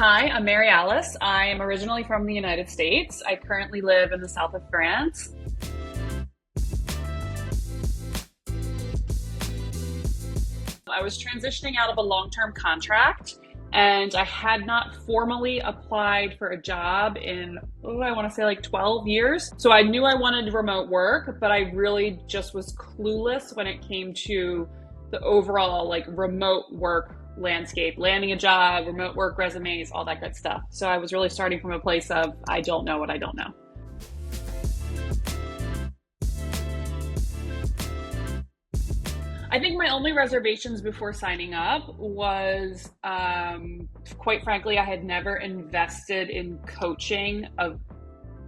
Hi, I'm Mary Alice. I am originally from the United States. I currently live in the south of France. I was transitioning out of a long-term contract and I had not formally applied for a job in, I want to say like 12 years. So I knew I wanted remote work, but I really just was clueless when it came to the overall like remote work landscape, landing a job, remote work resumes, all that good stuff. So I was really starting from a place of, I don't know what I don't know. I think my only reservations before signing up was, quite frankly, I had never invested in coaching of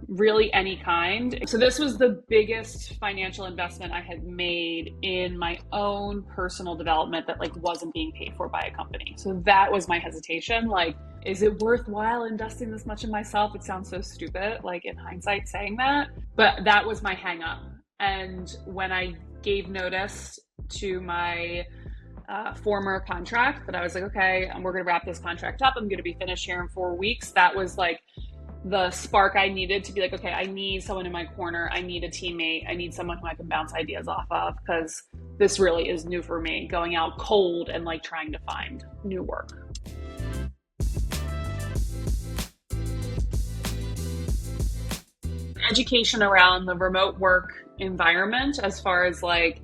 really any kind. So this was the biggest financial investment I had made in my own personal development that like wasn't being paid for by a company. So that was my hesitation. Like, is it worthwhile investing this much in myself? It sounds so stupid, like in hindsight saying that, but that was my hang up. And when I gave notice to my former contract that I was like, okay, we're going to wrap this contract up. I'm going to be finished here in 4 weeks. That was like the spark I needed to be like, okay, I need someone in my corner. I need a teammate. I need someone who I can bounce ideas off of because this really is new for me, going out cold and like trying to find new work. Education around the remote work environment as far as like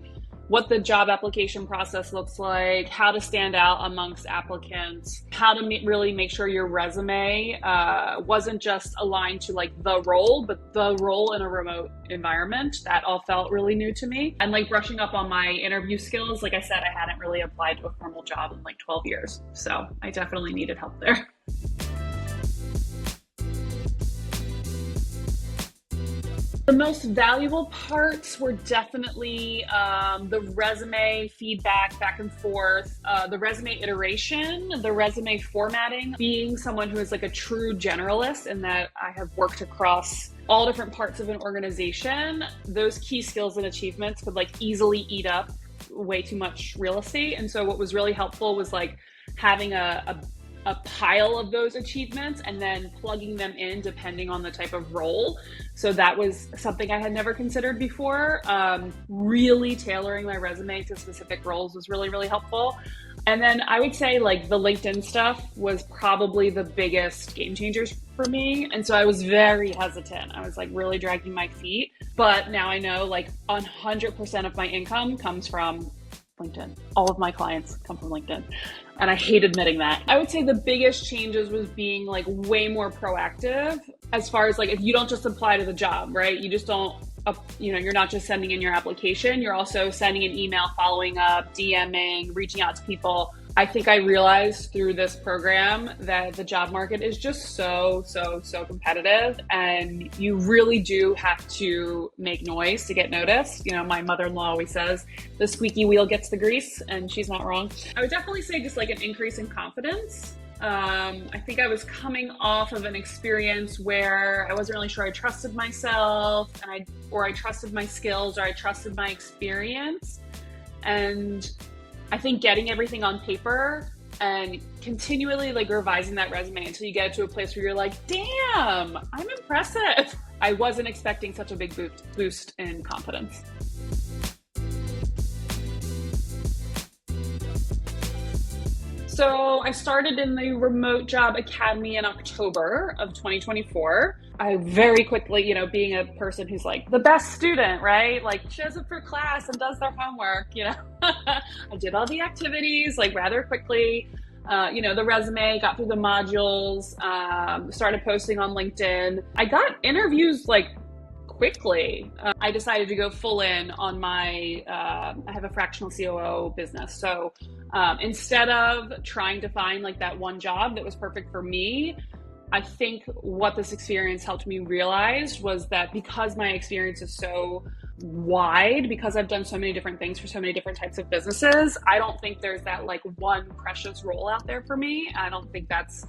what the job application process looks like, how to stand out amongst applicants, how to really make sure your resume wasn't just aligned to like the role, but the role in a remote environment. That all felt really new to me. And like brushing up on my interview skills. Like I said, I hadn't really applied to a formal job in like 12 years. So I definitely needed help there. The most valuable parts were definitely the resume feedback back and forth, the resume iteration, the resume formatting, being someone who is like a true generalist in that I have worked across all different parts of an organization. Those key skills and achievements could like easily eat up way too much real estate. And so what was really helpful was like having a pile of those achievements and then plugging them in depending on the type of role. So that was something I had never considered before. Really tailoring my resume to specific roles was really, really helpful. And then I would say like the LinkedIn stuff was probably the biggest game changers for me. And so I was very hesitant. I was like really dragging my feet. But now I know like 100% of my income comes from LinkedIn. All of my clients come from LinkedIn. And I hate admitting that. I would say the biggest changes was being like way more proactive as far as like, if you don't just apply to the job, right? You just don't, you're not just sending in your application. You're also sending an email, following up, DMing, reaching out to people. I think I realized through this program that the job market is just so competitive and you really do have to make noise to get noticed. You know, my mother-in-law always says the squeaky wheel gets the grease, and she's not wrong. I would definitely say just like an increase in confidence. I think I was coming off of an experience where I wasn't really sure I trusted myself and I trusted my skills, or I trusted my experience. And I think getting everything on paper and continually like revising that resume until you get to a place where you're like, damn, I'm impressive. I wasn't expecting such a big boost in confidence. So I started in the Remote Job Academy in October of 2024. I very quickly, being a person who's like the best student, right? Like shows up for class and does their homework, I did all the activities like rather quickly. The resume, got through the modules, started posting on LinkedIn. I got interviews like quickly. I decided to go full in on my, I have a fractional COO business. So instead of trying to find like that one job that was perfect for me, I think what this experience helped me realize was that because my experience is so wide, because I've done so many different things for so many different types of businesses, I don't think there's that like one precious role out there for me. I don't think that's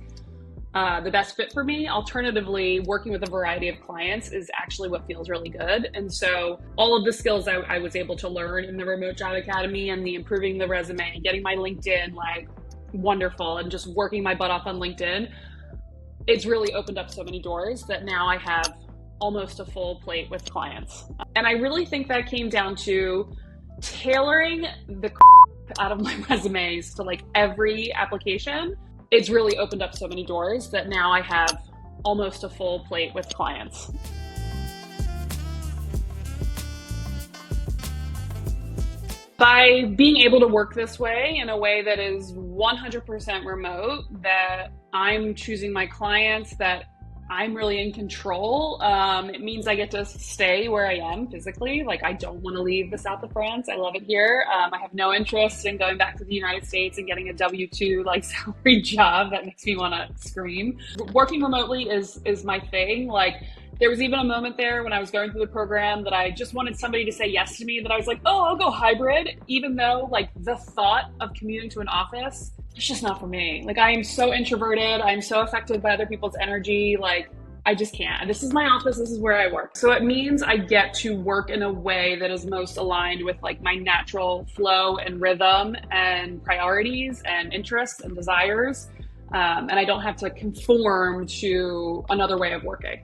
the best fit for me. Alternatively, working with a variety of clients is actually what feels really good. And so all of the skills I was able to learn in the Remote Job Academy and the improving the resume, getting my LinkedIn like wonderful, and just working my butt off on LinkedIn, it's really opened up so many doors that now I have almost a full plate with clients. And I really think that came down to tailoring the out of my resumes to like every application. It's really opened up so many doors that now I have almost a full plate with clients. By being able to work this way in a way that is 100% remote, that I'm choosing my clients, that I'm really in control. It means I get to stay where I am physically. Like, I don't want to leave the south of France. I love it here. I have no interest in going back to the United States and getting a W-2 like salary job. That makes me want to scream. Working remotely is my thing. Like, there was even a moment there when I was going through the program that I just wanted somebody to say yes to me, that I was like, oh, I'll go hybrid, even though like the thought of commuting to an office, it's just not for me. Like, I am so introverted. I'm so affected by other people's energy. Like, I just can't. This is my office. This is where I work. So it means I get to work in a way that is most aligned with like my natural flow and rhythm and priorities and interests and desires. And I don't have to conform to another way of working.